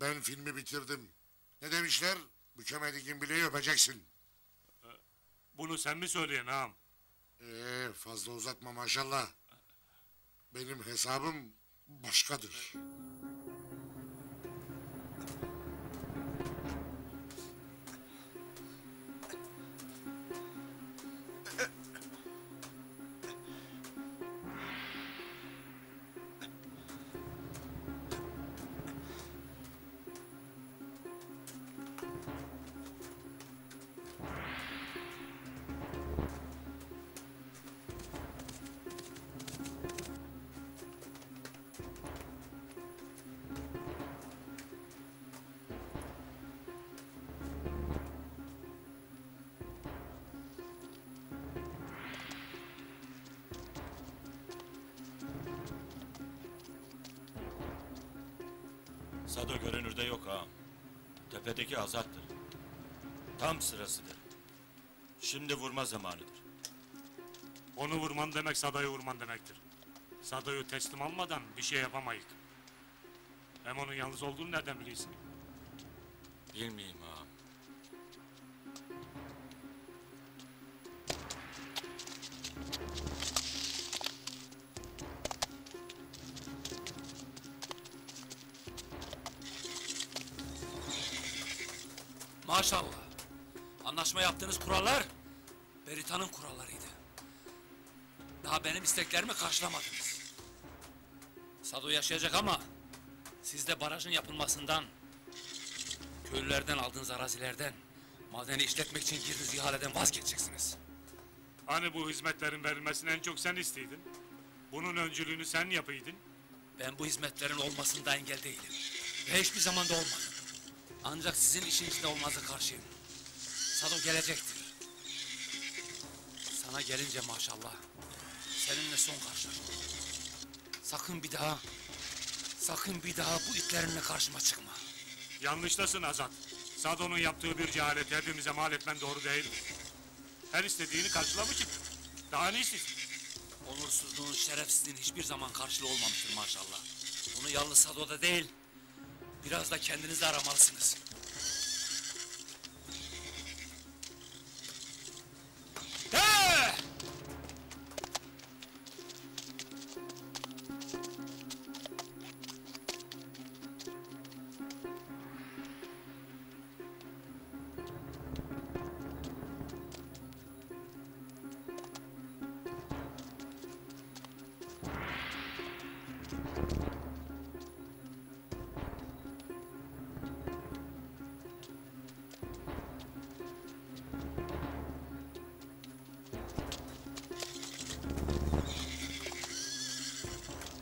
Ben filmi bitirdim. Ne demişler? Bükemediğin bileği öpeceksin. Bunu sen mi söyleyen ağam? Fazla uzatma maşallah. Benim hesabım başkadır. Sado görünürde yok ağam. Tepedeki Azat'tır. Tam sırasıdır. Şimdi vurma zamanıdır. Onu vurman demek Sado'yu vurman demektir. Sado'yu teslim almadan bir şey yapamayız. Hem onun yalnız olduğunu nereden biliyorsun? Bilmeyeyim ağam. Maşallah. Anlaşma yaptığınız kurallar Berita'nın kurallarıydı. Daha benim isteklerimi karşılamadınız. Sado yaşayacak ama siz de barajın yapılmasından, köylülerden aldığınız arazilerden, madeni işletmek için girdiğiniz ihaleden vazgeçeceksiniz. Hani bu hizmetlerin verilmesini en çok sen isteydin? Bunun öncülüğünü sen yapıydın. Ben bu hizmetlerin olmasında engel değilim. Ve hiçbir zaman da olmadım. Ancak sizin işin içinde olmazsa karşıyım. Sado gelecektir. Sana gelince maşallah, seninle son karşılaşma. Sakın bir daha bu itlerinle karşıma çıkma. Yanlıştasın Azat. Sado'nun yaptığı bir cehaleti hepimize mal etmen doğru değildir. Her istediğini karşılamışsın. Daha ne istiyorsun? Onursuzluğun, şerefsizliğin hiçbir zaman karşılığı olmamıştır maşallah. Bunu yalnız Sado'da değil, biraz da kendinizi aramalısınız.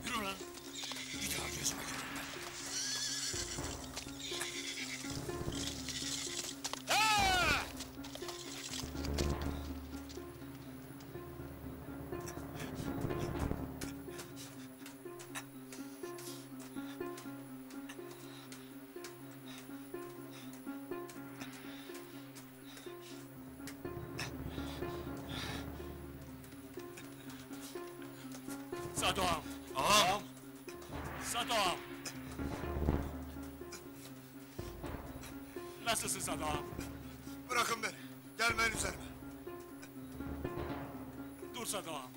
Yürü lan! Bir daha gözüme görünme. Sado ağam. Ağam! Sado ağam. Nasılsın Sado ağam? Bırakın beni. Gelmeyin üzerime. Dur Sado ağam.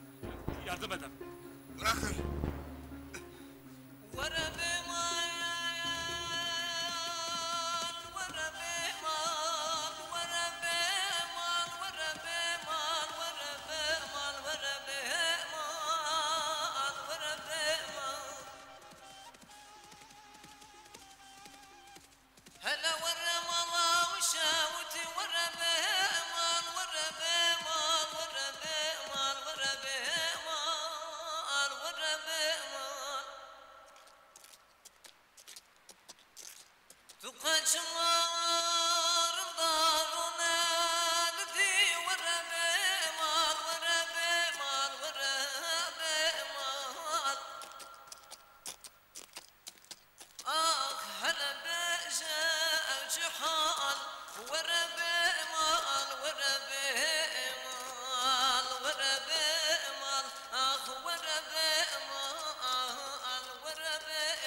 Yardım edem. Bırakın.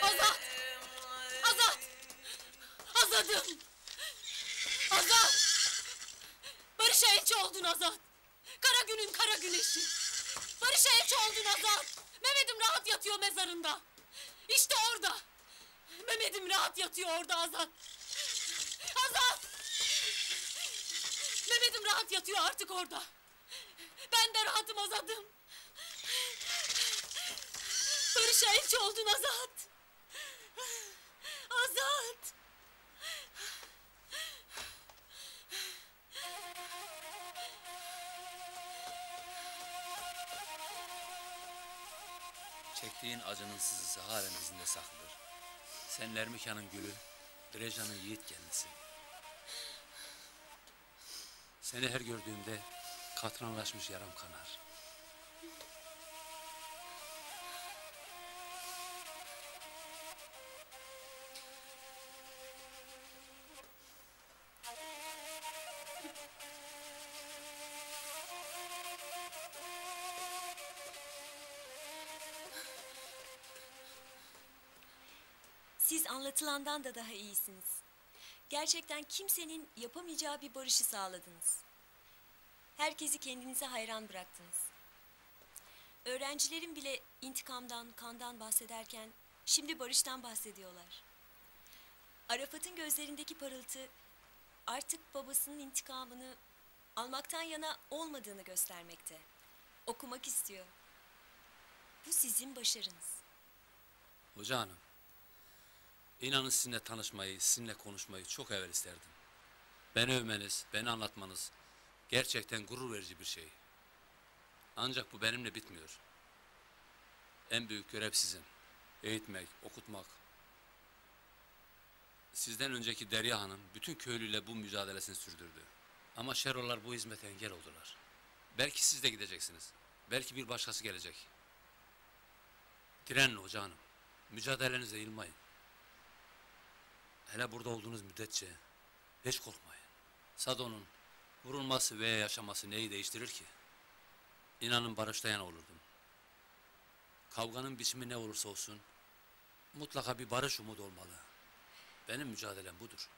Azat! Azat! Azadım! Azat! Barış'a elçi oldun Azat! Kara günün kara güneşi! Barış'a elçi oldun Azat! Mehmet'im rahat yatıyor mezarında! İşte orada! Mehmet'im rahat yatıyor orada Azat! Azat! Mehmet'im rahat yatıyor artık orada! Ben de rahatım Azat'ım! Barış'a elçi oldun Azat! Azat! Çektiğin acının sızısı halen izinde saklıdır. Sen Lermikan'ın gülü, Drejan'ın yiğit kendisi. Seni her gördüğümde katranlaşmış yaram kanar. Siz anlatılandan da daha iyisiniz. Gerçekten kimsenin yapamayacağı bir barışı sağladınız. Herkesi kendinize hayran bıraktınız. Öğrencilerin bile intikamdan, kandan bahsederken şimdi barıştan bahsediyorlar. Arafat'ın gözlerindeki parıltı artık babasının intikamını almaktan yana olmadığını göstermekte. Okumak istiyor. Bu sizin başarınız. Hoca hanım, inanın sizinle tanışmayı, sizinle konuşmayı çok evvel isterdim. Beni övmeniz, beni anlatmanız gerçekten gurur verici bir şey. Ancak bu benimle bitmiyor. En büyük görev sizin. Eğitmek, okutmak. Sizden önceki Derya Hanım bütün köylüyle bu mücadelesini sürdürdü. Ama şerolar bu hizmete engel oldular. Belki siz de gideceksiniz. Belki bir başkası gelecek. Direnin hoca hanım. Mücadelenizle yılmayın. Hele burada olduğunuz müddetçe hiç korkmayın. Sado'nun vurulması veya yaşaması neyi değiştirir ki? İnanın barışta yana olurdum. Kavganın biçimi ne olursa olsun mutlaka bir barış umudu olmalı. Benim mücadelem budur.